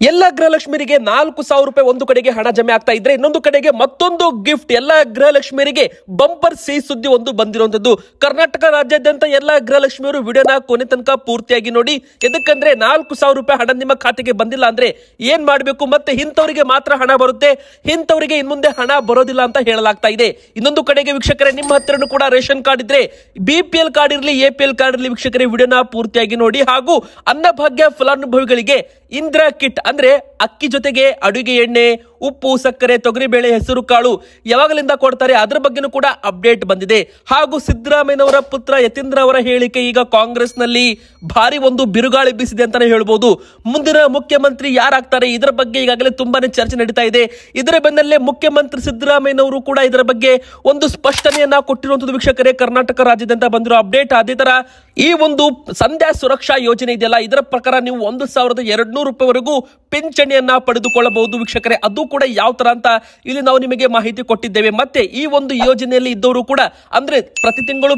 ಎಲ್ಲ ಗೃಹಲಕ್ಷ್ಮಿಯರಿಗೆ 4,000 ರೂಪಾಯಿ ಒಂದು ಕಡೆಗೆ ಹಣ ಜಮೆ ಆಗ್ತಾ ಇದ್ರೆ, ಇನ್ನೊಂದು ಕಡೆಗೆ ಮತ್ತೊಂದು ಗಿಫ್ಟ್ ಎಲ್ಲ ಗೃಹಲಕ್ಷ್ಮಿಯರಿಗೆ ಬಂಪರ್ ಸಿಹಿ ಸುದ್ದಿ ಒಂದು ಬಂದಿರುವಂತದ್ದು. ಕರ್ನಾಟಕ ರಾಜ್ಯಾದ್ಯಂತ ಎಲ್ಲ ಗೃಹಲಕ್ಷ್ಮಿಯರು ವಿಡಿಯೋನ ಕೊನೆ ತನಕ ಪೂರ್ತಿಯಾಗಿ ನೋಡಿ. ಎದಕ್ಕಂದ್ರೆ 4,000 ರೂಪಾಯಿ ಹಣ ನಿಮ್ಮ ಖಾತೆಗೆ ಬಂದಿಲ್ಲ ಅಂದ್ರೆ ಏನ್ ಮಾಡ್ಬೇಕು, ಮತ್ತೆ ಇಂಥವರಿಗೆ ಮಾತ್ರ ಹಣ ಬರುತ್ತೆ, ಇಂಥವರಿಗೆ ಇನ್ಮುಂದೆ ಹಣ ಬರೋದಿಲ್ಲ ಅಂತ ಹೇಳಲಾಗ್ತಾ ಇದೆ. ಇನ್ನೊಂದು ಕಡೆಗೆ ವೀಕ್ಷಕರೇ, ನಿಮ್ಮ ಹತ್ರನೂ ಕೂಡ ರೇಷನ್ ಕಾರ್ಡ್ ಇದ್ರೆ, BPL ಕಾರ್ಡ್ ಇರಲಿ APL ಕಾರ್ಡ್ ಇರಲಿ, ವೀಕ್ಷಕರೇ ವಿಡಿಯೋನ ಪೂರ್ತಿಯಾಗಿ ನೋಡಿ. ಹಾಗೂ ಅನ್ನಭಾಗ್ಯ ಫಲಾನುಭವಿಗಳಿಗೆ ಇಂದಿರಾ ಕಿಟ್ ಅಂದ್ರೆ ಅಕ್ಕಿ ಜೊತೆಗೆ ಅಡುಗೆ ಎಣ್ಣೆ, ಉಪ್ಪು, ಸಕ್ಕರೆ, ತೊಗರಿಬೇಳೆ, ಹೆಸರು ಕಾಳು ಯಾವಾಗಲಿಂದ ಕೊಡ್ತಾರೆ ಅದರ ಬಗ್ಗೆನೂ ಕೂಡ ಅಪ್ಡೇಟ್ ಬಂದಿದೆ. ಹಾಗೂ ಸಿದ್ದರಾಮಯ್ಯನವರ ಪುತ್ರ ಯತೀಂದ್ರ ಅವರ ಹೇಳಿಕೆ ಈಗ ಕಾಂಗ್ರೆಸ್ ನಲ್ಲಿ ಭಾರಿ ಒಂದು ಬಿರುಗಾಳಿ ಬೀಸಿದೆ ಅಂತಾನೆ ಹೇಳ್ಬೋದು. ಮುಂದಿನ ಮುಖ್ಯಮಂತ್ರಿ ಯಾರಾಗ್ತಾರೆ ಇದರ ಬಗ್ಗೆ ಈಗಾಗಲೇ ತುಂಬಾನೇ ಚರ್ಚೆ ನಡೀತಾ ಇದೆ. ಇದರ ಬೆನ್ನಲ್ಲೇ ಮುಖ್ಯಮಂತ್ರಿ ಸಿದ್ದರಾಮಯ್ಯನವರು ಕೂಡ ಇದರ ಬಗ್ಗೆ ಒಂದು ಸ್ಪಷ್ಟನೆಯನ್ನ ಕೊಟ್ಟಿರುವಂತದ್ದು. ವೀಕ್ಷಕರೇ, ಕರ್ನಾಟಕ ರಾಜ್ಯದಿಂದ ಬಂದಿರೋ ಅಪ್ಡೇಟ್. ಅದೇ ತರ ಈ ಒಂದು ಸಂಧ್ಯಾ ಸುರಕ್ಷಾ ಯೋಜನೆ ಇದೆಯಲ್ಲ, ಇದರ ಪ್ರಕಾರ ನೀವು 1,200 ರೂಪಾಯಿವರೆಗೂ ಪಿಂಚಣಿಯನ್ನ ಪಡೆದುಕೊಳ್ಳಬಹುದು ವೀಕ್ಷಕರೇ. ಅದು ಕೂಡ ಯಾವ ತರ ಅಂತ ಇಲ್ಲಿ ನಾವು ನಿಮಗೆ ಮಾಹಿತಿ ಕೊಟ್ಟಿದ್ದೇವೆ. ಮತ್ತೆ ಈ ಒಂದು ಯೋಜನೆಯಲ್ಲಿ ಇದ್ದವರು ಕೂಡ, ಅಂದ್ರೆ ಪ್ರತಿ ತಿಂಗಳು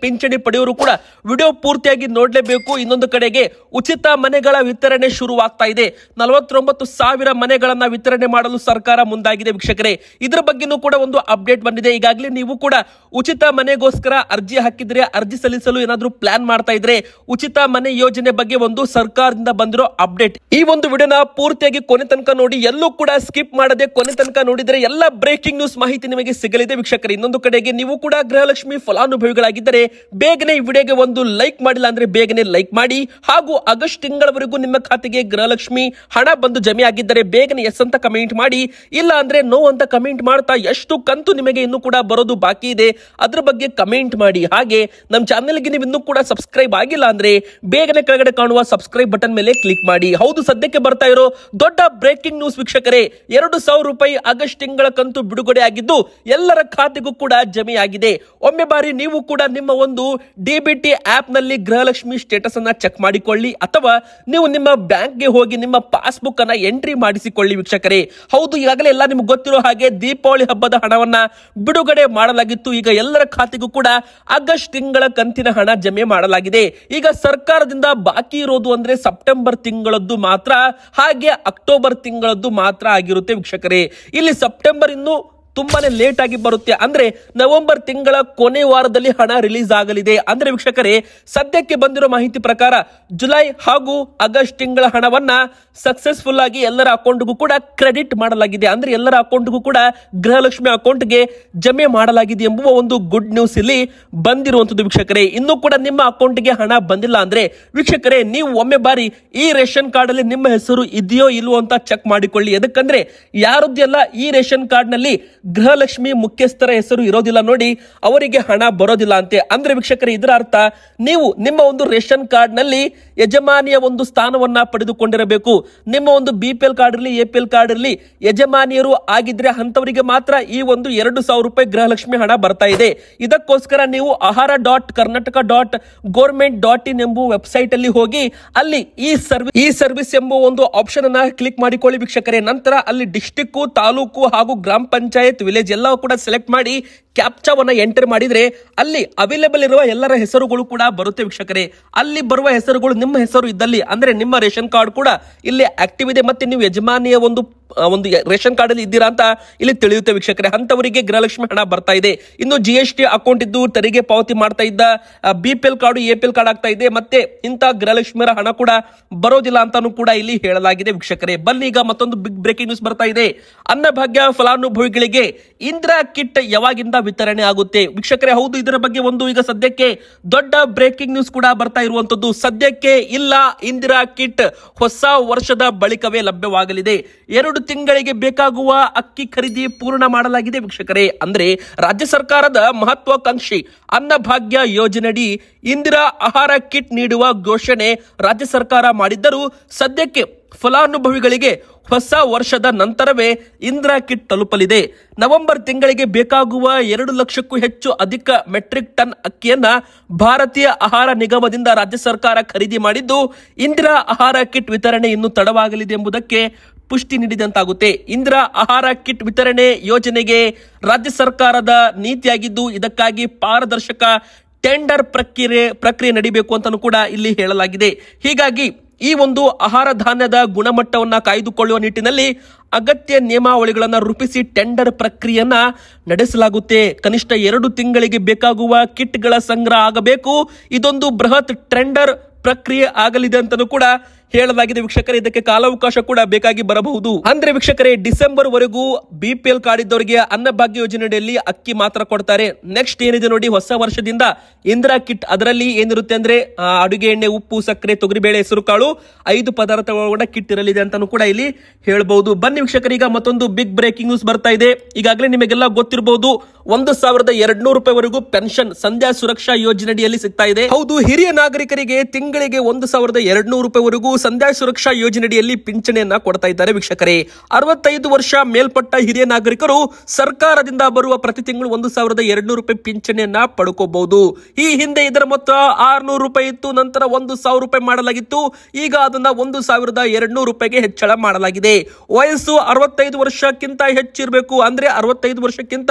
ಪಿಂಚಣಿ ಪಡೆಯೋರು ಕೂಡ ವಿಡಿಯೋ ಪೂರ್ತಿಯಾಗಿ ನೋಡ್ಲೇಬೇಕು. ಇನ್ನೊಂದು ಕಡೆಗೆ ಉಚಿತ ಮನೆಗಳ ವಿತರಣೆ ಶುರುವಾಗ್ತಾ ಇದೆ. 49,000 ಮನೆಗಳನ್ನ ವಿತರಣೆ ಮಾಡಲು ಸರ್ಕಾರ ಮುಂದಾಗಿದೆ ವೀಕ್ಷಕರೇ. ಇದರ ಬಗ್ಗೆನೂ ಕೂಡ ಒಂದು ಅಪ್ಡೇಟ್ ಬಂದಿದೆ. ಈಗಾಗಲೇ ನೀವು ಕೂಡ ಉಚಿತ ಮನೆಗೋಸ್ಕರ ಅರ್ಜಿ ಹಾಕಿದ್ರೆ, ಅರ್ಜಿ ಸಲ್ಲಿಸಲು ಏನಾದ್ರೂ ಪ್ಲಾನ್ ಮಾಡ್ತಾ ಇದ್ರೆ, ಉಚಿತ ಮನೆ ಯೋಜನೆ ಬಗ್ಗೆ ಒಂದು ಸರ್ಕಾರದಿಂದ ಬಂದಿರೋ ಅಪ್ಡೇಟ್. ಈ ಒಂದು ವಿಡಿಯೋನ ಪೂರ್ತಿಯಾಗಿ ಕೊನೆ ತನಕ ನೋಡಿ, ಎಲ್ಲೂ ಕೂಡ ಸ್ಕಿಪ್ ಮಾಡದೆ ಕೊನೆ ತನಕ ನೋಡಿದ್ರೆ ಎಲ್ಲ ಬ್ರೇಕಿಂಗ್ ನ್ಯೂಸ್ ಮಾಹಿತಿ ನಿಮಗೆ ಸಿಗಲಿದೆ ವೀಕ್ಷಕರೇ. ಇನ್ನೊಂದು ಕಡೆಗೆ ನೀವು ಕೂಡ ಗೃಹಲಕ್ಷ್ಮಿ ಫಲಾನುಭವಿಗಳಾಗಿದ್ದರೆ ಬೇಗನೆ ಈ ವಿಡಿಯೋಗೆ ಒಂದು ಲೈಕ್ ಮಾಡಿಲ್ಲ ಅಂದ್ರೆ ಬೇಗನೆ ಲೈಕ್ ಮಾಡಿ. ಹಾಗೂ ಆಗಸ್ಟ್ ತಿಂಗಳವರೆಗೂ ನಿಮ್ಮ ಖಾತೆಗೆ ಗೃಹಲಕ್ಷ್ಮಿ ಹಣ ಬಂದು ಜಮೆ ಆಗಿದ್ದರೆ ಬೇಗನೆ ಎಸ್ ಅಂತ ಕಮೆಂಟ್ ಮಾಡಿ, ಇಲ್ಲ ಅಂದ್ರೆ ನೋ ಅಂತ ಕಮೆಂಟ್ ಮಾಡ್ತಾ ಎಷ್ಟು ಕಂತು ನಿಮಗೆ ಇನ್ನೂ ಕೂಡ ಬರೋದು ಬಾಕಿ ಇದೆ ಅದ್ರ ಬಗ್ಗೆ ಕಮೆಂಟ್ ಮಾಡಿ. ಹಾಗೆ ನಮ್ಮ ಚಾನೆಲ್ಗೆ ನೀವು ಇನ್ನೂ ಕೂಡ ಸಬ್ಸ್ಕ್ರೈಬ್ ಆಗಿಲ್ಲ ಅಂದ್ರೆ ಬೇಗನೆ ಕೆಳಗಡೆ ಕಾಣುವ ಸಬ್ಸ್ಕ್ರೈಬ್ ಬಟನ್ ಮೇಲೆ ಕ್ಲಿಕ್ ಮಾಡಿ. ಹೌದು, ಸದ್ಯಕ್ಕೆ ಬರ್ತಾ ಇರೋ ದೊಡ್ಡ ಬ್ರೇಕಿಂಗ್ ನ್ಯೂಸ್ ವೀಕ್ಷಕರೇ, 2,000 ರೂಪಾಯಿ ಆಗಸ್ಟ್ ತಿಂಗಳ ಕಂತು ಬಿಡುಗಡೆ ಆಗಿದ್ದು ಎಲ್ಲರ ಖಾತೆಗೂ ಕೂಡ ಜಮೆ ಆಗಿದೆ. ಒಮ್ಮೆ ಬಾರಿ ನೀವು ಕೂಡ ನಿಮ್ಮ ಒಂದು DBT ಆಪ್ ನಲ್ಲಿ ಗೃಹಲಕ್ಷ್ಮಿ ಸ್ಟೇಟಸ್ ಅನ್ನ ಚೆಕ್ ಮಾಡಿಕೊಳ್ಳಿ, ಅಥವಾ ನೀವು ನಿಮ್ಮ ಬ್ಯಾಂಕ್ಗೆ ಹೋಗಿ ನಿಮ್ಮ ಪಾಸ್ಬುಕ್ ಅನ್ನ ಎಂಟ್ರಿ ಮಾಡಿಸಿಕೊಳ್ಳಿ ವೀಕ್ಷಕರೇ. ಹೌದು, ಈಗಾಗಲೇ ಎಲ್ಲ ನಿಮ್ಗೆ ಗೊತ್ತಿರೋ ಹಾಗೆ ದೀಪಾವಳಿ ಹಬ್ಬದ ಹಣವನ್ನ ಬಿಡುಗಡೆ ಮಾಡಲಾಗಿತ್ತು. ಈಗ ಎಲ್ಲರ ಖಾತೆಗೂ ಕೂಡ ಆಗಸ್ಟ್ ತಿಂಗಳ ಕಂತಿನ ಹಣ ಜಮೆ ಮಾಡಲಾಗಿದೆ. ಈಗ ಸರ್ಕಾರದಿಂದ ಬಾಕಿ ಇರೋದು ಅಂದ್ರೆ ಸೆಪ್ಟೆಂಬರ್ ತಿಂಗಳದ್ದು ಮಾತ್ರ, ಹಾಗೆ ಅಕ್ಟೋಬರ್ ತಿಂಗಳದ್ದು ಮಾತ್ರ ಆಗಿರುತ್ತೆ ವೀಕ್ಷಕರೇ. ಇಲ್ಲಿ ಸೆಪ್ಟೆಂಬರ್ ಇನ್ನು ತುಂಬಾನೇ ಲೇಟ್ ಆಗಿ ಬರುತ್ತೆ, ಅಂದ್ರೆ ನವೆಂಬರ್ ತಿಂಗಳ ಕೊನೆ ವಾರದಲ್ಲಿ ಹಣ ರಿಲೀಸ್ ಆಗಲಿದೆ. ಅಂದ್ರೆ ವೀಕ್ಷಕರೇ, ಸದ್ಯಕ್ಕೆ ಬಂದಿರೋ ಮಾಹಿತಿ ಪ್ರಕಾರ ಜುಲೈ ಹಾಗೂ ಆಗಸ್ಟ್ ತಿಂಗಳ ಹಣವನ್ನ ಸಕ್ಸಸ್ಫುಲ್ ಆಗಿ ಎಲ್ಲರ ಅಕೌಂಟ್ಗೂ ಕೂಡ ಕ್ರೆಡಿಟ್ ಮಾಡಲಾಗಿದೆ. ಅಂದ್ರೆ ಎಲ್ಲರ ಅಕೌಂಟ್ಗೂ ಕೂಡ ಗೃಹಲಕ್ಷ್ಮಿ ಅಕೌಂಟ್ಗೆ ಜಮೆ ಮಾಡಲಾಗಿದೆ ಎಂಬುವ ಒಂದು ಗುಡ್ ನ್ಯೂಸ್ ಇಲ್ಲಿ ಬಂದಿರುವಂತದ್ದು ವೀಕ್ಷಕರೇ. ಇನ್ನೂ ಕೂಡ ನಿಮ್ಮ ಅಕೌಂಟ್ಗೆ ಹಣ ಬಂದಿಲ್ಲ ಅಂದ್ರೆ ವೀಕ್ಷಕರೇ, ನೀವು ಒಮ್ಮೆ ಬಾರಿ ಈ ರೇಷನ್ ಕಾರ್ಡ್ ಅಲ್ಲಿ ನಿಮ್ಮ ಹೆಸರು ಇದೆಯೋ ಇಲ್ವೋ ಅಂತ ಚೆಕ್ ಮಾಡಿಕೊಳ್ಳಿ. ಎದಕ್ಕಂದ್ರೆ ಯಾರದ್ದೆಲ್ಲ ಈ ರೇಷನ್ ಕಾರ್ಡ್ ನಲ್ಲಿ ಗೃಹಲಕ್ಷ್ಮಿ ಮುಖ್ಯಸ್ಥರ ಹೆಸರು ಇರೋದಿಲ್ಲ ನೋಡಿ, ಅವರಿಗೆ ಹಣ ಬರೋದಿಲ್ಲ ಅಂತೆ. ಅಂದ್ರೆ ವೀಕ್ಷಕರೇ, ಇದರ ಅರ್ಥ ನೀವು ನಿಮ್ಮ ಒಂದು ರೇಷನ್ ಕಾರ್ಡ್ ನಲ್ಲಿ ಯಜಮಾನಿಯ ಒಂದು ಸ್ಥಾನವನ್ನ ಪಡೆದುಕೊಂಡಿರಬೇಕು. ನಿಮ್ಮ ಒಂದು BPL ಕಾರ್ಡ್ ಇರಲಿ APL ಕಾರ್ಡ್ ಇರಲಿ ಯಜಮಾನಿಯರು ಆಗಿದ್ರೆ ಅಂತವರಿಗೆ ಮಾತ್ರ ಈ ಒಂದು 2,000 ರೂಪಾಯಿ ಗೃಹಲಕ್ಷ್ಮಿ ಹಣ ಬರ್ತಾ ಇದೆ. ಇದಕ್ಕೋಸ್ಕರ ನೀವು ahara.karnataka.government.in ಎಂಬ ವೆಬ್ಸೈಟ್ ಅಲ್ಲಿ ಹೋಗಿ ಅಲ್ಲಿ ಈ ಸರ್ವಿಸ್ ಎಂಬ ಒಂದು ಆಪ್ಷನ್ ಅನ್ನ ಕ್ಲಿಕ್ ಮಾಡಿಕೊಳ್ಳಿ ವೀಕ್ಷಕರೇ. ನಂತರ ಅಲ್ಲಿ ಡಿಸ್ಟ್ರಿಕ್ಟ್, ತಾಲೂಕು ಹಾಗೂ ಗ್ರಾಮ ಪಂಚಾಯತ್, ವಿಲೇಜ್ ಎಲ್ಲವೂ ಕೂಡ ಸೆಲೆಕ್ಟ್ ಮಾಡಿ ಕ್ಯಾಪ್ಚಾವನ್ನ ಎಂಟರ್ ಮಾಡಿದ್ರೆ ಅಲ್ಲಿ ಅವೈಲೇಬಲ್ ಇರುವ ಎಲ್ಲರ ಹೆಸರುಗಳು ಕೂಡ ಬರುತ್ತೆ ವೀಕ್ಷಕರೇ. ಅಲ್ಲಿ ಬರುವ ಹೆಸರುಗಳು ನಿಮ್ಮ ಹೆಸರು ಇದ್ದಲ್ಲಿ ಅಂದ್ರೆ ನಿಮ್ಮ ರೇಷನ್ ಕಾರ್ಡ್ ಕೂಡ ಇಲ್ಲಿ ಆಕ್ಟಿವ್ ಇದೆ, ಮತ್ತೆ ನೀವು ಯಜಮಾನಿಯ ಒಂದು ರೇಷನ್ ಕಾರ್ಡ್ ಅಲ್ಲಿ ಇದ್ದೀರಾ ಅಂತ ಇಲ್ಲಿ ತಿಳಿಯುತ್ತೆ ವೀಕ್ಷಕರೇ. ಅಂತವರಿಗೆ ಗೃಹಲಕ್ಷ್ಮಿ ಹಣ ಬರ್ತಾ ಇದೆ. ಇನ್ನು GST ಅಕೌಂಟ್ ಇದ್ದು ತೆರಿಗೆ ಪಾವತಿ ಮಾಡ್ತಾ ಇದ್ದ BPL ಕಾರ್ಡ್ APL ಕಾರ್ಡ್ ಆಗ್ತಾ ಇದೆ, ಮತ್ತೆ ಇಂತ ಗೃಹಲಕ್ಷ್ಮಿಯರ ಹಣ ಕೂಡ ಬರೋದಿಲ್ಲ ಅಂತಾನು ಕೂಡ ಇಲ್ಲಿ ಹೇಳಲಾಗಿದೆ ವೀಕ್ಷಕರೇ. ಬನ್ನಿ, ಈಗ ಮತ್ತೊಂದು ಬಿಗ್ ಬ್ರೇಕಿಂಗ್ ನ್ಯೂಸ್ ಬರ್ತಾ ಇದೆ. ಅನ್ನಭಾಗ್ಯ ಫಲಾನುಭವಿಗಳಿಗೆ ಇಂದಿರಾ ಕಿಟ್ ಯಾವಾಗಿಂದ ವಿತರಣೆ ಆಗುತ್ತೆ ವೀಕ್ಷಕರೇ? ಹೌದು, ಇದರ ಬಗ್ಗೆ ಒಂದು ಈಗ ಸದ್ಯಕ್ಕೆ ದೊಡ್ಡ ಬ್ರೇಕಿಂಗ್ ನ್ಯೂಸ್ ಕೂಡ ಬರ್ತಾ ಇರುವಂತದ್ದು. ಸದ್ಯಕ್ಕೆ ಇಲ್ಲ, ಇಂದಿರಾ ಕಿಟ್ ಹೊಸ ವರ್ಷದ ಬಳಿಕವೇ ಲಭ್ಯವಾಗಲಿದೆ. 2 ತಿಂಗಳಿಗೆ ಬೇಕಾಗುವ ಅಕ್ಕಿ ಖರೀದಿ ಪೂರ್ಣ ಮಾಡಲಾಗಿದೆ ವೀಕ್ಷಕರೇ. ಅಂದ್ರೆ ರಾಜ್ಯ ಸರ್ಕಾರದ ಮಹತ್ವಾಕಾಂಕ್ಷಿ ಅನ್ನಭಾಗ್ಯ ಯೋಜನೆಯಡಿ ಇಂದಿರಾ ಆಹಾರ ಕಿಟ್ ನೀಡುವ ಘೋಷಣೆ ರಾಜ್ಯ ಸರ್ಕಾರ ಮಾಡಿದ್ದರೂ ಸದ್ಯಕ್ಕೆ ಫಲಾನುಭವಿಗಳಿಗೆ ಹೊಸ ವರ್ಷದ ನಂತರವೇ ಇಂದಿರಾ ಕಿಟ್ ತಲುಪಲಿದೆ. ನವೆಂಬರ್ ತಿಂಗಳಿಗೆ ಬೇಕಾಗುವ 2 ಲಕ್ಷಕ್ಕೂ ಹೆಚ್ಚು ಅಧಿಕ ಮೆಟ್ರಿಕ್ ಟನ್ ಅಕ್ಕಿಯನ್ನ ಭಾರತೀಯ ಆಹಾರ ನಿಗಮದಿಂದ ರಾಜ್ಯ ಸರ್ಕಾರ ಖರೀದಿ ಮಾಡಿದ್ದು, ಇಂದಿರಾ ಆಹಾರ ಕಿಟ್ ವಿತರಣೆ ಇನ್ನು ತಡವಾಗಲಿದೆ ಎಂಬುದಕ್ಕೆ ಪುಷ್ಟಿ ನೀಡಿದಂತಾಗುತ್ತೆ. ಇಂದಿರಾ ಆಹಾರ ಕಿಟ್ ವಿತರಣೆ ಯೋಜನೆಗೆ ರಾಜ್ಯ ಸರ್ಕಾರದ ನೀತಿಯಾಗಿದ್ದು, ಇದಕ್ಕಾಗಿ ಪಾರದರ್ಶಕ ಟೆಂಡರ್ ಪ್ರಕ್ರಿಯೆ ನಡೀಬೇಕು ಅಂತಾನೂ ಕೂಡ ಇಲ್ಲಿ ಹೇಳಲಾಗಿದೆ. ಹೀಗಾಗಿ ಈ ಒಂದು ಆಹಾರ ಧಾನ್ಯದ ಗುಣಮಟ್ಟವನ್ನ ಕಾಯ್ದುಕೊಳ್ಳುವ ನಿಟ್ಟಿನಲ್ಲಿ ಅಗತ್ಯ ನಿಯಮಾವಳಿಗಳನ್ನು ರೂಪಿಸಿ ಟೆಂಡರ್ ಪ್ರಕ್ರಿಯೆಯನ್ನ ನಡೆಸಲಾಗುತ್ತೆ. ಕನಿಷ್ಠ 2 ತಿಂಗಳಿಗೆ ಬೇಕಾಗುವ ಕಿಟ್ಗಳ ಸಂಗ್ರಹ ಆಗಬೇಕು. ಇದೊಂದು ಬೃಹತ್ ಟೆಂಡರ್ ಪ್ರಕ್ರಿಯೆ ಆಗಲಿದೆ ಅಂತಲೂ ಕೂಡ ಹೇಳಲಾಗಿದೆ ವೀಕ್ಷಕರೇ. ಇದಕ್ಕೆ ಕಾಲಾವಕಾಶ ಕೂಡ ಬೇಕಾಗಿ ಬರಬಹುದು. ಅಂದ್ರೆ ವೀಕ್ಷಕರೇ, ಡಿಸೆಂಬರ್ ವರೆಗೂ BPL ಕಾರ್ಡ್ ಇದ್ದವರಿಗೆ ಅನ್ನಭಾಗ್ಯ ಯೋಜನೆಯಲ್ಲಿ ಅಕ್ಕಿ ಮಾತ್ರ ಕೊಡ್ತಾರೆ. ನೆಕ್ಸ್ಟ್ ಏನಿದೆ ನೋಡಿ, ಹೊಸ ವರ್ಷದಿಂದ ಇಂದಿರಾ ಕಿಟ್, ಅದರಲ್ಲಿ ಏನಿರುತ್ತೆ ಅಂದ್ರೆ ಅಡುಗೆ ಎಣ್ಣೆ, ಉಪ್ಪು, ಸಕ್ಕರೆ, ತೊಗರಿಬೇಳೆ, ಹೆಸರು ಕಾಳು 5 ಪದಾರ್ಥಗಳ ಕಿಟ್ ಇರಲಿದೆ ಅಂತಾನು ಕೂಡ ಇಲ್ಲಿ ಹೇಳಬಹುದು. ಬನ್ನಿ ವೀಕ್ಷಕರು, ಈಗ ಮತ್ತೊಂದು ಬಿಗ್ ಬ್ರೇಕಿಂಗ್ ನ್ಯೂಸ್ ಬರ್ತಾ ಇದೆ. ಈಗಾಗಲೇ ನಿಮಗೆಲ್ಲ ಗೊತ್ತಿರಬಹುದು, 1,200 ರೂಪಾಯಿವರೆಗೂ ಪೆನ್ಷನ್ ಸಂಧ್ಯಾ ಸುರಕ್ಷಾ ಯೋಜನೆಯಲ್ಲಿ ಸಿಗ್ತಾ ಇದೆ. ಹೌದು, ಹಿರಿಯ ನಾಗರಿಕರಿಗೆ ತಿಂಗಳಿಗೆ 1,200 ರೂಪಾಯಿವರೆಗೂ ಸಂಧ್ಯಾ ಸುರಕ್ಷಾ ಯೋಜನೆಯಲ್ಲಿ ಪಿಂಚಣಿಯನ್ನ ಕೊಡ್ತಾ ಇದ್ದಾರೆ ವೀಕ್ಷಕರೇ. 65 ವರ್ಷ ಮೇಲ್ಪಟ್ಟ ಹಿರಿಯ ನಾಗರಿಕರು ಸರ್ಕಾರದಿಂದ ಬರುವ ಪ್ರತಿ ತಿಂಗಳು 1,200 ರೂಪಾಯಿ ಪಿಂಚಣಿಯನ್ನ ಪಡ್ಕೋಬಹುದು. ಈ ಹಿಂದೆ ಇದರ ಮೊತ್ತ 600 ರೂಪಾಯಿ ಇತ್ತು, ನಂತರ 1,000 ರೂಪಾಯಿ ಮಾಡಲಾಗಿತ್ತು. ಈಗ ಅದನ್ನ 1,200 ರೂಪಾಯಿಗೆ ಹೆಚ್ಚಳ ಮಾಡಲಾಗಿದೆ. ವಯಸ್ಸು 65 ವರ್ಷಕ್ಕಿಂತ ಹೆಚ್ಚಿರಬೇಕು. ಅಂದ್ರೆ 65 ವರ್ಷಕ್ಕಿಂತ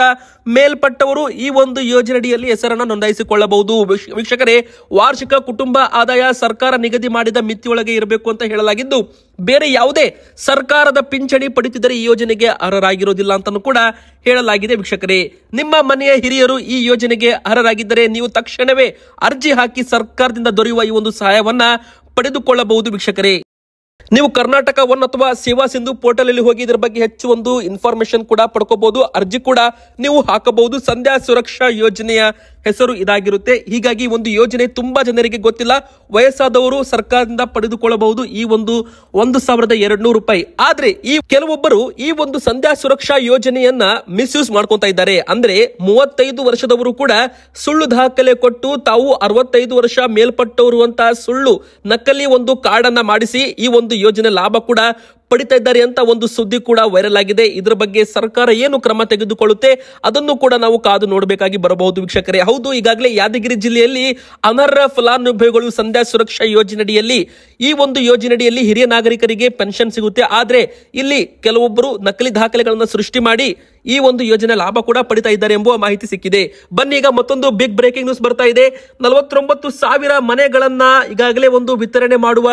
ಮೇಲ್ಪಟ್ಟವರು ಈ ಒಂದು ಯೋಜನೆಯಲ್ಲಿ ಹೆಸರನ್ನು ನೋಂದಾಯಿಸಿಕೊಳ್ಳಬಹುದು. ವೀಕ್ಷಕರೇ, ವಾರ್ಷಿಕ ಕುಟುಂಬ ಆದಾಯ ಸರ್ಕಾರ ನಿಗದಿ ಮಾಡಿದ ಮಿತಿಯೊಳಗೆ ಇರಬೇಕು ಅಂತ ಹೇಳಲಾಗಿದ್ದು, ಬೇರೆ ಯಾವುದೇ ಸರ್ಕಾರದ ಪಿಂಚಣಿ ಪಡೆಯುತ್ತಿದ್ದರೆ ಈ ಯೋಜನೆಗೆ ಅರ್ಹರಾಗಿರೋದಿಲ್ಲ ಅಂತಾನೂ ಕೂಡ ಹೇಳಲಾಗಿದೆ ವೀಕ್ಷಕರೇ. ನಿಮ್ಮ ಮನೆಯ ಹಿರಿಯರು ಈ ಯೋಜನೆಗೆ ಅರ್ಹರಾಗಿದ್ದರೆ ನೀವು ತಕ್ಷಣವೇ ಅರ್ಜಿ ಹಾಕಿ ಸರ್ಕಾರದಿಂದ ದೊರೆಯುವ ಈ ಒಂದು ಸಹಾಯವನ್ನ ಪಡೆದುಕೊಳ್ಳಬಹುದು ವೀಕ್ಷಕರೇ. ನೀವು ಕರ್ನಾಟಕ ಒನ್ ಅಥವಾ ಸೇವಾ ಸಿಂಧು ಪೋರ್ಟಲ್ ಅಲ್ಲಿ ಹೋಗಿ ಇದರ ಬಗ್ಗೆ ಹೆಚ್ಚು ಒಂದು ಇನ್ಫಾರ್ಮೇಶನ್ ಕೂಡ ಪಡ್ಕೋಬಹುದು, ಅರ್ಜಿ ಕೂಡ ನೀವು ಹಾಕಬಹುದು. ಸಂಧ್ಯಾ ಸುರಕ್ಷಾ ಯೋಜನೆಯ ಹೆಸರು ಇದಾಗಿರುತ್ತೆ. ಹೀಗಾಗಿ ಒಂದು ಯೋಜನೆ ತುಂಬಾ ಜನರಿಗೆ ಗೊತ್ತಿಲ್ಲ. ವಯಸ್ಸಾದವರು ಸರ್ಕಾರದಿಂದ ಪಡೆದುಕೊಳ್ಳಬಹುದು ಈ ಒಂದು 1,200 ರೂಪಾಯಿ. ಆದ್ರೆ ಈ ಕೆಲವೊಬ್ಬರು ಈ ಒಂದು ಸಂಧ್ಯಾ ಸುರಕ್ಷಾ ಯೋಜನೆಯನ್ನ ಮಿಸ್ಯೂಸ್ ಮಾಡ್ಕೊಂತ ಇದ್ದಾರೆ. ಅಂದ್ರೆ 35 ವರ್ಷದವರು ಕೂಡ ಸುಳ್ಳು ದಾಖಲೆ ಕೊಟ್ಟು ತಾವು 65 ವರ್ಷ ಮೇಲ್ಪಟ್ಟವರು ಅಂತ ಸುಳ್ಳು ನಕಲಿ ಒಂದು ಕಾರ್ಡ್ ಅನ್ನ ಮಾಡಿಸಿ ಈ ಒಂದು ಯೋಜನೆ ಲಾಭ ಕೂಡ ಪಡಿತಾ ಇದ್ದಾರೆ ಅಂತ ಒಂದು ಸುದ್ದಿ ಕೂಡ ವೈರಲ್ ಆಗಿದೆ. ಇದರ ಬಗ್ಗೆ ಸರ್ಕಾರ ಏನು ಕ್ರಮ ತೆಗೆದುಕೊಳ್ಳುತ್ತೆ ಅದನ್ನು ಕೂಡ ನಾವು ಕಾದು ನೋಡಬೇಕಾಗಿ ಬರಬಹುದು ವೀಕ್ಷಕರೇ. ಹೌದು, ಈಗಾಗಲೇ ಯಾದಗಿರಿ ಜಿಲ್ಲೆಯಲ್ಲಿ ಅನರ್ಹ ಫಲಾನುಭವಿಗಳು ಸಂಧ್ಯಾ ಸುರಕ್ಷಾ ಯೋಜನೆಯಲ್ಲಿ ಈ ಒಂದು ಯೋಜನೆಯಲ್ಲಿ ಹಿರಿಯ ನಾಗರಿಕರಿಗೆ ಪೆನ್ಷನ್ ಸಿಗುತ್ತೆ. ಆದ್ರೆ ಇಲ್ಲಿ ಕೆಲವೊಬ್ಬರು ನಕಲಿ ದಾಖಲೆಗಳನ್ನು ಸೃಷ್ಟಿ ಮಾಡಿ ಈ ಒಂದು ಯೋಜನೆ ಲಾಭ ಕೂಡ ಪಡಿತಾ ಇದ್ದಾರೆ ಎಂಬುವ ಮಾಹಿತಿ ಸಿಕ್ಕಿದೆ. ಬನ್ನಿ, ಈಗ ಮತ್ತೊಂದು ಬಿಗ್ ಬ್ರೇಕಿಂಗ್ ನ್ಯೂಸ್ ಬರ್ತಾ ಇದೆ. 49,000 ಮನೆಗಳನ್ನ ಈಗಾಗಲೇ ಒಂದು ವಿತರಣೆ ಮಾಡುವ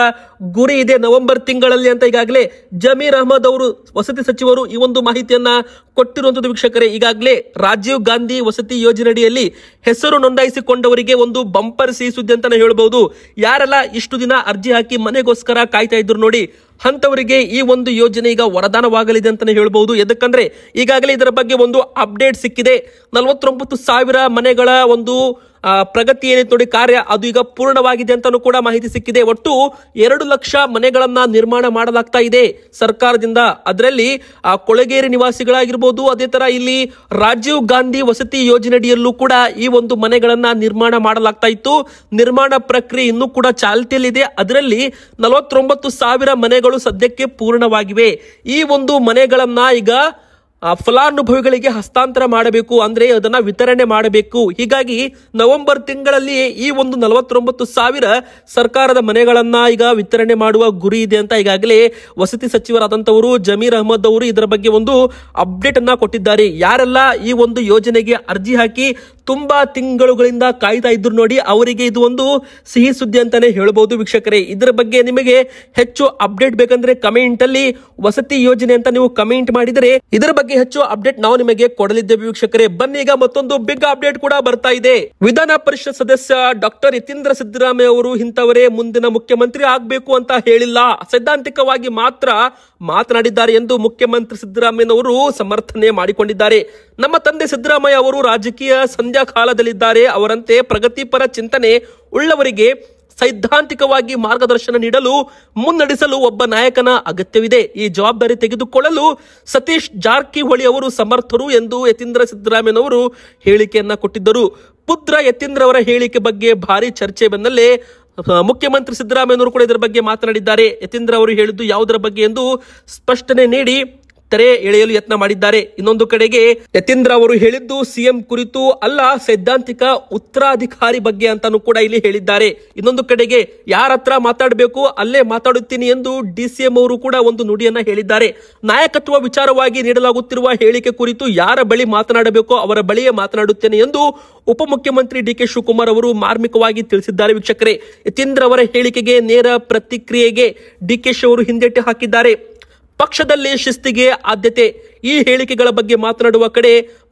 ಗುರಿ ಇದೆ ನವೆಂಬರ್ ತಿಂಗಳಲ್ಲಿ ಅಂತ ಈಗಾಗಲೇ ಜಮೀರ್ ಅಹಮದ್ ಅವರು ವಸತಿ ಸಚಿವರು ಈ ಒಂದು ಮಾಹಿತಿಯನ್ನ ಕೊಟ್ಟಿರುವಂತದ್ದು ವೀಕ್ಷಕರೇ. ಈಗಾಗಲೇ ರಾಜೀವ್ ಗಾಂಧಿ ವಸತಿ ಯೋಜನೆಯಲ್ಲಿ ಹೆಸರು ನೋಂದಾಯಿಸಿಕೊಂಡವರಿಗೆ ಒಂದು ಬಂಪರ್ ಸಿಹಿ ಸುದ್ದಿ ಅಂತಾನೆ ಹೇಳಬಹುದು. ಯಾರೆಲ್ಲ ಇಷ್ಟು ದಿನ ಅರ್ಜಿ ಹಾಕಿ ಮನೆಗೋಸ್ಕರ ಕಾಯ್ತಾ ಇದ್ರು ನೋಡಿ, ಅಂತವರಿಗೆ ಈ ಒಂದು ಯೋಜನೆ ಈಗ ವರದಾನವಾಗಲಿದೆ ಅಂತಾನೆ ಹೇಳಬಹುದು. ಯಾಕಂದ್ರೆ ಈಗಾಗಲೇ ಇದರ ಬಗ್ಗೆ ಒಂದು ಅಪ್ಡೇಟ್ ಸಿಕ್ಕಿದೆ. 49,000 ಮನೆಗಳ ಒಂದು ಪ್ರಗತಿ ಏನಿತ್ತು ನೋಡಿ, ಕಾರ್ಯ ಅದು ಈಗ ಪೂರ್ಣವಾಗಿದೆ ಅಂತಾನೂ ಕೂಡ ಮಾಹಿತಿ ಸಿಕ್ಕಿದೆ. ಒಟ್ಟು 2 ಲಕ್ಷ ಮನೆಗಳನ್ನ ನಿರ್ಮಾಣ ಮಾಡಲಾಗ್ತಾ ಇದೆ ಸರ್ಕಾರದಿಂದ. ಅದರಲ್ಲಿ ಕೊಳಗೇರಿ ನಿವಾಸಿಗಳಾಗಿರ್ಬೋದು, ಅದೇ ತರ ಇಲ್ಲಿ ರಾಜೀವ್ ಗಾಂಧಿ ವಸತಿ ಯೋಜನೆಯಲ್ಲೂ ಕೂಡ ಈ ಒಂದು ಮನೆಗಳನ್ನ ನಿರ್ಮಾಣ ಮಾಡಲಾಗ್ತಾ ಇತ್ತು. ನಿರ್ಮಾಣ ಪ್ರಕ್ರಿಯೆ ಇನ್ನೂ ಕೂಡ ಚಾಲ್ತಿಯಲ್ಲಿದೆ. ಅದರಲ್ಲಿ 49,000 ಮನೆಗಳು ಸದ್ಯಕ್ಕೆ ಪೂರ್ಣವಾಗಿವೆ. ಈ ಒಂದು ಮನೆಗಳನ್ನ ಈಗ ಫಲಾನುಭವಿಗಳಿಗೆ ಹಸ್ತಾಂತರ ಮಾಡಬೇಕು, ಅಂದ್ರೆ ಅದನ್ನ ವಿತರಣೆ ಮಾಡಬೇಕು. ಹೀಗಾಗಿ ನವೆಂಬರ್ ತಿಂಗಳಲ್ಲಿ ಈ ಒಂದು 49,000 ಸರ್ಕಾರದ ಮನೆಗಳನ್ನ ಈಗ ವಿತರಣೆ ಮಾಡುವ ಗುರಿ ಇದೆ ಅಂತ ಈಗಾಗಲೇ ವಸತಿ ಸಚಿವರಾದಂತವರು ಜಮೀರ್ ಅಹಮದ್ ಅವರು ಇದರ ಬಗ್ಗೆ ಒಂದು ಅಪ್ಡೇಟ್ ಅನ್ನ ಕೊಟ್ಟಿದ್ದಾರೆ. ಯಾರೆಲ್ಲ ಈ ಒಂದು ಯೋಜನೆಗೆ ಅರ್ಜಿ ಹಾಕಿ ತುಂಬಾ ತಿಂಗಳುಗಳಿಂದ ಕಾಯ್ತಾ ಇದ್ರು ನೋಡಿ, ಅವರಿಗೆ ಇದು ಒಂದು ಸಿಹಿ ಸುದ್ದಿ ಅಂತಾನೆ ಹೇಳಬಹುದು ವೀಕ್ಷಕರೇ. ಇದರ ಬಗ್ಗೆ ನಿಮಗೆ ಹೆಚ್ಚು ಅಪ್ಡೇಟ್ ಬೇಕಂದ್ರೆ ಕಮೆಂಟ್ ಅಲ್ಲಿ ವಸತಿ ಯೋಜನೆ ಅಂತ ನೀವು ಕಮೆಂಟ್ ಮಾಡಿದರೆ ಇದರ ಬಗ್ಗೆ ಹೆಚ್ಚು ಅಪ್ಡೇಟ್ ನಾವು ನಿಮಗೆ ಕೊಡಲಿದ್ದೇವೆ ವೀಕ್ಷಕರೇ. ಬನ್ನಿ, ಈಗ ಮತ್ತೊಂದು ಬಿಗ್ ಅಪ್ಡೇಟ್ ಕೂಡ ಬರ್ತಾ ಇದೆ. ವಿಧಾನ ಪರಿಷತ್ ಸದಸ್ಯ ಡಾಕ್ಟರ್ ಯತೀಂದ್ರ ಸಿದ್ದರಾಮಯ್ಯ ಅವರು ಇಂಥವರೇ ಮುಂದಿನ ಮುಖ್ಯಮಂತ್ರಿ ಆಗ್ಬೇಕು ಅಂತ ಹೇಳಿಲ್ಲ, ಸೈದ್ಧಾಂತಿಕವಾಗಿ ಮಾತ್ರ ಮಾತನಾಡಿದ್ದಾರೆ ಎಂದು ಮುಖ್ಯಮಂತ್ರಿ ಸಿದ್ದರಾಮಯ್ಯನವರು ಸಮರ್ಥನೆ ಮಾಡಿಕೊಂಡಿದ್ದಾರೆ. ನಮ್ಮ ತಂದೆ ಸಿದ್ದರಾಮಯ್ಯ ಅವರು ರಾಜಕೀಯ ಸಂಧ್ಯಾ ಕಾಲದಲ್ಲಿದ್ದಾರೆ. ಅವರಂತೆ ಪ್ರಗತಿಪರ ಚಿಂತನೆ ಉಳ್ಳವರಿಗೆ ಸೈದ್ಧಾಂತಿಕವಾಗಿ ಮಾರ್ಗದರ್ಶನ ನೀಡಲು ಮುನ್ನಡೆಸಲು ಒಬ್ಬ ನಾಯಕನ ಅಗತ್ಯವಿದೆ. ಈ ಜವಾಬ್ದಾರಿ ತೆಗೆದುಕೊಳ್ಳಲು ಸತೀಶ್ ಜಾರಕಿಹೊಳಿ ಅವರು ಸಮರ್ಥರು ಎಂದು ಯತೀಂದ್ರ ಸಿದ್ದರಾಮಯ್ಯನವರು ಹೇಳಿಕೆಯನ್ನ ಕೊಟ್ಟಿದ್ದರು. ಪುತ್ರ ಯತೀಂದ್ರ ಅವರ ಹೇಳಿಕೆ ಬಗ್ಗೆ ಭಾರಿ ಚರ್ಚೆ ಬಂದಲ್ಲೇ ಮುಖ್ಯಮಂತ್ರಿ ಸಿದ್ದರಾಮಯ್ಯನವರು ಕೂಡ ಇದರ ಬಗ್ಗೆ ಮಾತನಾಡಿದ್ದಾರೆ. ಯತೀಂದ್ರ ಅವರು ಹೇಳಿದ್ದು ಯಾವುದರ ಬಗ್ಗೆ ಎಂದು ಸ್ಪಷ್ಟನೆ ನೀಡಿ ತೆರೆ ಎಳೆಯಲು ಯತ್ನ ಮಾಡಿದ್ದಾರೆ. ಇನ್ನೊಂದು ಕಡೆಗೆ ಯತೀಂದ್ರ ಅವರು ಹೇಳಿದ್ದು ಸಿಎಂ ಕುರಿತು ಅಲ್ಲ, ಸೈದ್ಧಾಂತಿಕ ಉತ್ತರಾಧಿಕಾರಿ ಬಗ್ಗೆ ಅಂತಾನು ಕೂಡ ಇಲ್ಲಿ ಹೇಳಿದ್ದಾರೆ. ಇನ್ನೊಂದು ಕಡೆಗೆ ಯಾರ ಹತ್ರ ಮಾತಾಡಬೇಕು ಅಲ್ಲೇ ಮಾತಾಡುತ್ತೀನಿ ಎಂದು ಡಿಸಿಎಂ ಅವರು ಕೂಡ ಒಂದು ನುಡಿಯನ್ನ ಹೇಳಿದ್ದಾರೆ. ನಾಯಕತ್ವ ವಿಚಾರವಾಗಿ ನೀಡಲಾಗುತ್ತಿರುವ ಹೇಳಿಕೆ ಕುರಿತು ಯಾರ ಬಳಿ ಮಾತನಾಡಬೇಕೋ ಅವರ ಬಳಿಯೇ ಮಾತನಾಡುತ್ತೇನೆ ಎಂದು ಉಪಮುಖ್ಯಮಂತ್ರಿ ಡಿಕೆ ಶಿವಕುಮಾರ್ ಅವರು ಮಾರ್ಮಿಕವಾಗಿ ತಿಳಿಸಿದ್ದಾರೆ. ವೀಕ್ಷಕರೇ, ಯತೀಂದ್ರ ಅವರ ಹೇಳಿಕೆಗೆ ನೇರ ಪ್ರತಿಕ್ರಿಯೆಗೆ ಡಿಕೆಶಿ ಅವರು ಹಿಂದೇಟು ಹಾಕಿದ್ದಾರೆ. ಪಕ್ಷದಲ್ಲಿ ಶಿಸ್ತಿಗೆ ಆದ್ಯತೆ, ಈ ಹೇಳಿಕೆಗಳ ಬಗ್ಗೆ ಮಾತನಾಡುವ ಕಡೆ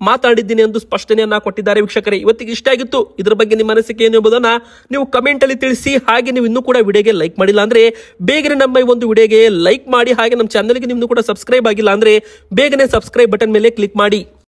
ಮಾತನಾಡಿದ್ದೀನಿ ಎಂದು ಸ್ಪಷ್ಟನೆಯನ್ನ ಕೊಟ್ಟಿದ್ದಾರೆ. ವೀಕ್ಷಕರೇ, ಇವತ್ತಿಗೆ ಇಷ್ಟ ಆಗಿತ್ತು. ಇದರ ಬಗ್ಗೆ ನಿಮ್ಮ ಅನಿಸಿಕೆ ಏನು ಎಂಬುದನ್ನ ನೀವು ಕಮೆಂಟ್ ಅಲ್ಲಿ ತಿಳಿಸಿ. ಹಾಗೆ ನೀವು ಇನ್ನೂ ಕೂಡ ವಿಡಿಯೋಗೆ ಲೈಕ್ ಮಾಡಿಲ್ಲ ಅಂದ್ರೆ ಬೇಗನೆ ನಮ್ಮ ಈ ಒಂದು ವಿಡಿಯೋಗೆ ಲೈಕ್ ಮಾಡಿ. ಹಾಗೆ ನಮ್ಮ ಚಾನಲ್ಗೆ ನೀವು ಕೂಡ ಸಬ್ಸ್ಕ್ರೈಬ್ ಆಗಿಲ್ಲ ಅಂದ್ರೆ ಬೇಗನೆ ಸಬ್ಸ್ಕ್ರೈಬ್ ಬಟನ್ ಮೇಲೆ ಕ್ಲಿಕ್ ಮಾಡಿ.